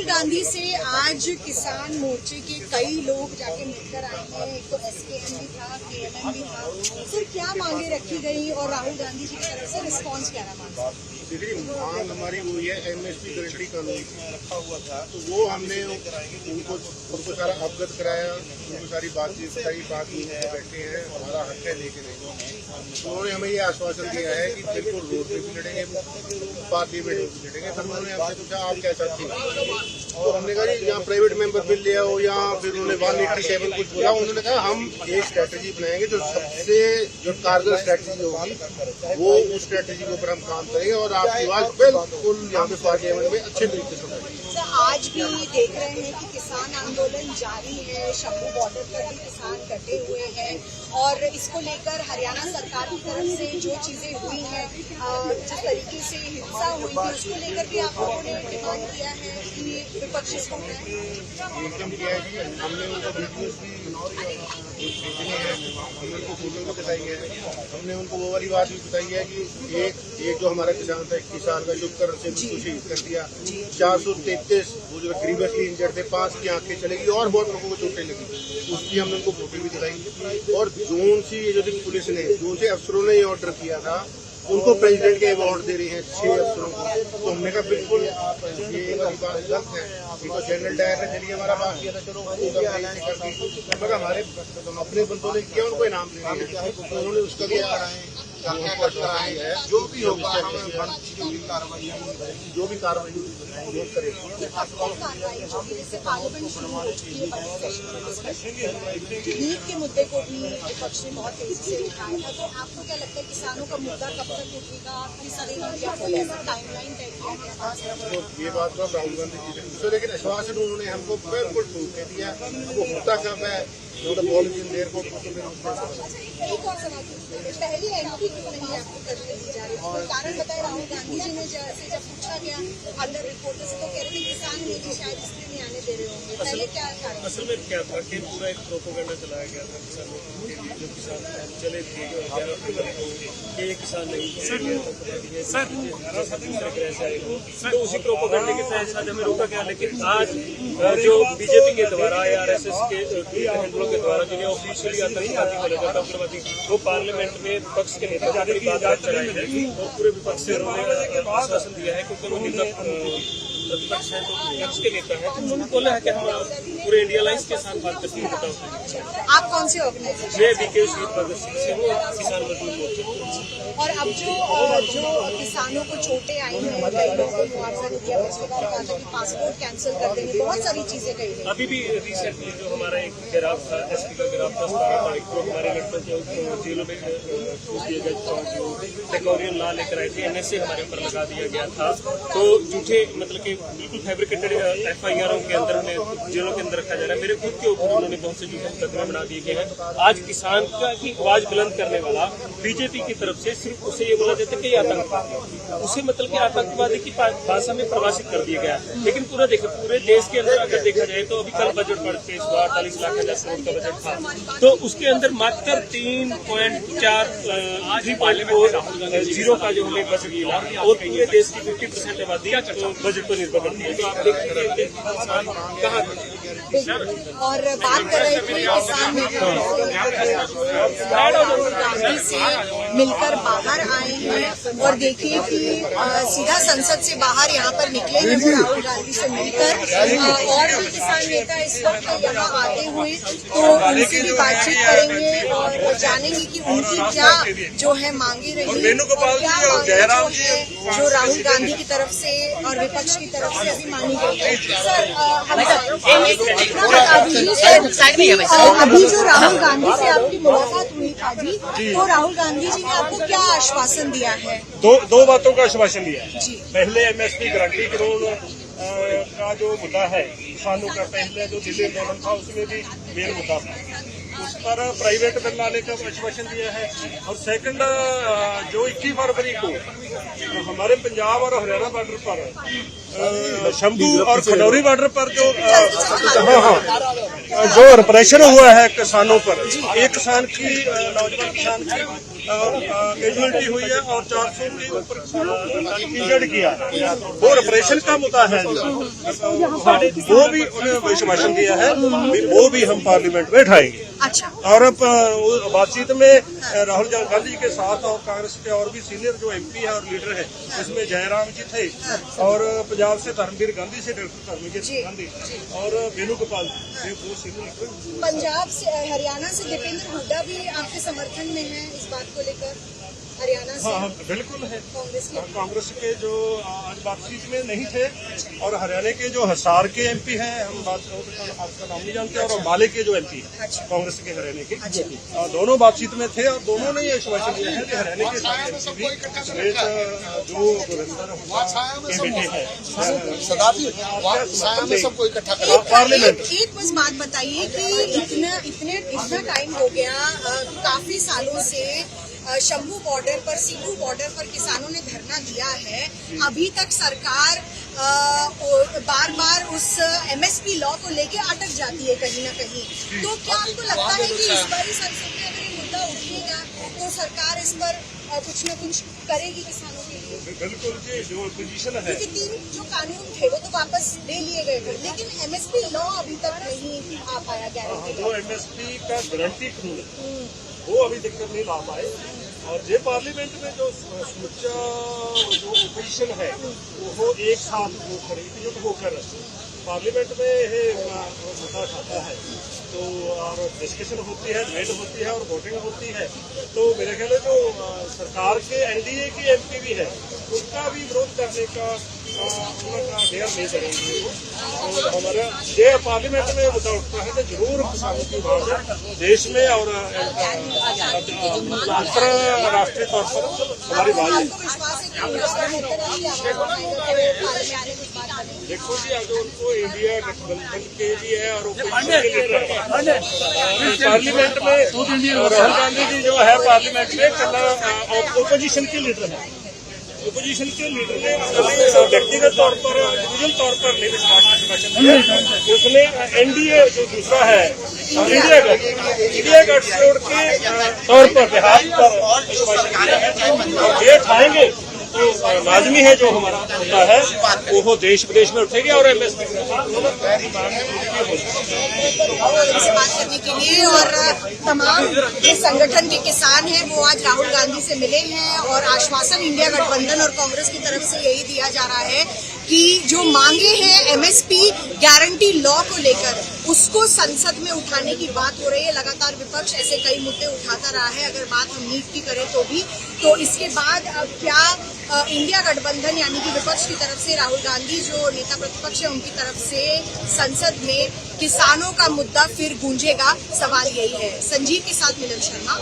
गांधी से आज किसान मोर्चे के कई लोग जाके मिलकर आए हैं। एक तो SKM भी था, KMM भी था। सर, क्या मांगे रखी गई और राहुल गांधी जी की तरफ से रिस्पॉन्स क्या रहा? देखिए, मांग हमारी हुई है MSP गारंटी कानून रखा हुआ था, तो वो हमने उनको सारा अवगत कराया, उनको सारी बातचीत बताई, बात बैठे हैं, हमारा हक है लेके नहीं। उन्होंने हमें ये आश्वासन दिया है कि बिल्कुल रोड पे भी लड़ेंगे, पार्लियामेंट में भी लड़ेंगे। फिर उन्होंने हमसे पूछा आप क्या चाहते हैं, तो हमने कहा जी यहाँ प्राइवेट मेंबर बिल लिया हो, या फिर उन्होंने 187 कुछ बोला। उन्होंने कहा हम एक स्ट्रैटेजी बनाएंगे जो सबसे कारगर स्ट्रैटेजी होगी, वो उस स्ट्रैटेजी के ऊपर हम काम करेंगे और आपकी आवाज बिल्कुल यहाँ पे पार्लियामेंट में अच्छे तरीके से होगी। सर, आज भी देख रहे हैं कि किसान आंदोलन जारी है, शंभू बॉर्डर पर भी किसान डटे हुए हैं और इसको लेकर हरियाणा सरकार की तरफ से जो चीजें हुई हैं, जिस तरीके से हिंसा हुई थी, उसको लेकर भी आप लोगों ने डिमांड किया है कि विपक्ष इसको वेलकम किया है जी। हमने उनको वीडियोज भी भेजने हैं, हमने उनको फोटो भी बताई है, हमने उनको वो वाली बात भी बताई है कि एक जो हमारा किसान था 21 साल का, जो कर्ज से शहीद कर दिया, 433 वो जो ग्रीवियसली इंजर्ड थे, 5 की आंखें चलेगी और बहुत लोगों को चोटें लगी, उसकी हमने उनको फोटो भी दिखाई। और जोन सी जो पुलिस ने, जोन से अफसरों ने ये ऑर्डर किया था, उनको प्रेसिडेंट के अवार्ड दे रही हैं 6 अफसरों को। तो हमने कहा बिल्कुल ये वाली बात गलत है। तो जनरल डायर ने चलिए हमारा बात किया था, चलो मगर हमारे अपने बंदों ने किया, उनको इनाम दे रहे हैं, तो उन्होंने उसका भी है। जो भी होगा जो भी कार्रवाई नीट के मुद्दे को भी विपक्ष ने बहुत तेजी से उठाया था, तो आपको क्या लगता है किसानों का मुद्दा कब तक उठेगा? किस टाइमलाइन तय किया गया? ये बात तो राहुल गांधी जी ने पूछा, लेकिन आश्वासन उन्होंने हमको बिल्कुल ठोक के दिया। वो होता कब है, पहली एंट्री क्यों नहीं आपको करने दी जा रही है? कारण बताए राहुल गांधी जी ने जब पूछा गया अंडर रिपोर्टर से, तो कह रहे थे किसान ने जी शायद इसलिए नहीं आने दे रहे होंगे। पहले क्या कारण? असल में क्या था कि पूरा एक प्रोपोगंडा चलाया गया था किसानों के लिए, जो किसान चले थे कि ये किसान नहीं तो उसी प्रोपोगंडे के तहत हमें रोका गया। लेकिन आज जो बीजेपी के द्वारा RSS के हैंडलों के द्वारा जिन्हें ऑफिशियली आतंकवादी बोला जाता है, उग्रवादी, वो पार्लियामेंट में विपक्ष के नेता जाने की बात चलाई है और पूरे विपक्ष से उन्होंने आश्वासन दिया है, क्योंकि वो नेता प्रतिपक्ष है, तो विपक्ष के नेता है, तो उन्होंने बोला है कि हम पूरे इंडिया लाइन्स के साथ बात करते हैं। आप कौन से ऑर्गेनाइजेशन? मैं BK शहीद भगत सिंह से हूँ, किसान मजदूर मोर्चा। और अब जो किसानों को चोटें आई हैं, कई लोगों को मुआवजा नहीं दिया, सरकार कहा था कि पासपोर्ट कैंसिल कर देंगे, बहुत सारी चीजें कही गई। अभी भी रिसेंटली जो हमारा एक गिराफ था, SP का गिराफ था 17 तारीख को, हमारे लड़कों को जेलों में घूस दिए गए, जो टेकोरियन लॉ लेकर आए थे, NSA हमारे ऊपर लगा दिया गया था। तो झूठे मतलब कि बिल्कुल फैब्रिकेटेड FIRों के अंदर उन्हें जेलों के अंदर रखा जा रहा है। मेरे खुद के ऊपर उन्होंने बहुत से झूठे मुकदमे बना दिए गए हैं। आज किसान की आवाज बुलंद करने वाला बीजेपी की तरफ से सिर्फ उसे ये बोला जाता है कि ये आतंकवादी, उसे मतलब कि आतंकवादी की भाषा में परिभाषित कर दिया गया। लेकिन पूरे देश के अंदर अगर देखा जाए तो अभी कल बजट पढ़ पेश हुआ, 48 लाख करोड़ का बजट था, तो उसके अंदर मात्र 3.0 का जो हमें बजट मिला और पूरे देश की 50% आबादी बजट पर निर्भर करती है। तो आप देखिए किसान कहाँ और बात कर रहे थे किसान गांधी से मिलकर बाहर आए हैं और देखिए कि सीधा संसद से बाहर यहाँ पर निकले हैं वो राहुल गांधी से मिलकर। और भी किसान नेता इस वक्त यहाँ आते हुए तो उनसे भी बातचीत करेंगे और जानेंगे कि उनकी क्या जो है मांगे रही और क्या मांगे जो राहुल गांधी की तरफ से और विपक्ष की तरफ से अभी मानी गई। सर, अभी जो राहुल गांधी से आपकी मुलाकात हुई था जी, तो राहुल गांधी जी ने आपको क्या आश्वासन दिया है? दो बातों का आश्वासन दिया है। पहले MSP गारंटी कानून का जो मुद्दा है किसानों का, पहले जो दिल्ली आंदोलन था उसमें भी मेन मुद्दा था, उस पर प्राइवेट बिल लाने का आश्वासन दिया है। और सेकंड, जो 21 फरवरी को हमारे पंजाब और हरियाणा बॉर्डर पर शंभू और खनौरी बॉर्डर पर जो रिप्रेशन हुआ है किसानों पर, एक किसान की नौजवान किसान की कैजुअलिटी हुई है और 400 के ऊपर किसानों को इंजर्ड किया। वो रिप्रेशन का मुद्दा है, वो भी उन्हें विश्वासन दिया है, वो भी हम पार्लियामेंट में उठाएंगे। अच्छा। और बातचीत में राहुल गांधी जी के साथ और कांग्रेस के और भी सीनियर जो एमपी है और लीडर है, इसमें जयराम जी थे और पंजाब से धर्मवीर गांधी से डॉक्टर धर्मवीर गांधी और वेणुगोपाल जी, वो सीनियर लीडर। पंजाब से, हरियाणा से दीपेंद्र हुड्डा भी आपके समर्थन में है इस बात को लेकर? हरियाणा से? हाँ बिल्कुल है। कांग्रेस के जो आज बातचीत में नहीं थे और हरियाणा के जो हिसार के एमपी हैं, हम आपका नाम नहीं जानते, और अम्बाले के जो एमपी हैं कांग्रेस के हरियाणा के, दोनों बातचीत में थे और दोनों ने ये आश्वासन दिया है कि हरियाणा के सारे एमपी भी जो गुरिंदर के बेटे हैं पार्लियामेंट। एक बस बात बताइए कि इतना टाइम हो गया, काफी सालों से शंभू बॉर्डर पर, सीधू बॉर्डर पर किसानों ने धरना दिया है। अभी तक सरकार बार बार उस एमएसपी लॉ को लेके अटक जाती है कहीं ना कहीं। तो क्या आपको लगता है कि इस बार संसद में अगर ये मुद्दा उठेगा तो सरकार इस पर कुछ न कुछ करेगी किसानों के लिए? बिल्कुल जी, जो पोजीशन है, क्योंकि 3 जो कानून थे वो तो वापस ले लिए गए थे, लेकिन एमएसपी लॉ अभी तक नहीं आ पाया गारंटी। जो एमएसपी का गारंटी कानून वो अभी तक नहीं ला पाए। और ये पार्लियामेंट में जो समूचा जो ओपोजिशन है वो एक साथ वो खड़े एकजुट होकर पार्लियामेंट में ये मुद्दा उठाता है, तो और डिस्कशन होती है, डिबेट होती है और वोटिंग होती है। तो मेरे ख्याल में जो सरकार के एनडीए की एमपी भी है उसका भी विरोध करने का उनका डेयर नहीं करेंगे। तो हमारा ये पार्लियामेंट में मुद्दा उठता है तो जरूर किसानों की आवाज देश में और अंतर्राष्ट्रीय तौर पर हमारी आवाज है। देखो जी, अगर उनको इंडिया गठबंधन के भी है और पार्लियामेंट में राहुल गांधी जी जो है पार्लियामेंट में ओपोजिशन के लीडर है। ओपोजिशन के लीडर ने व्यक्तिगत तौर पर, इंडिविजुअल तौर पर नहीं विश्वास दिया। उसने एनडीए जो दूसरा है इंडिया गठजोड़ के तौर पर बिहार पर विश्वास दिया है और ये उठाएंगे तो लाजमी है जो हमारा मुद्दा है वो देश विदेश में उठेगी और एमएसपी से बात करने के लिए। और तमाम जो संगठन के किसान हैं वो आज राहुल गांधी से मिले हैं और आश्वासन इंडिया गठबंधन और कांग्रेस की तरफ से यही दिया जा रहा है कि जो मांगे हैं एमएसपी गारंटी लॉ को लेकर उसको संसद में उठाने की बात हो रही है। लगातार विपक्ष ऐसे कई मुद्दे उठाता रहा है, अगर बात हम नीट की करें तो भी। तो इसके बाद अब क्या इंडिया गठबंधन यानी कि विपक्ष की तरफ से राहुल गांधी जो नेता प्रतिपक्ष है उनकी तरफ से संसद में किसानों का मुद्दा फिर गूंजेगा, सवाल यही है। संजीव के साथ मिलन शर्मा।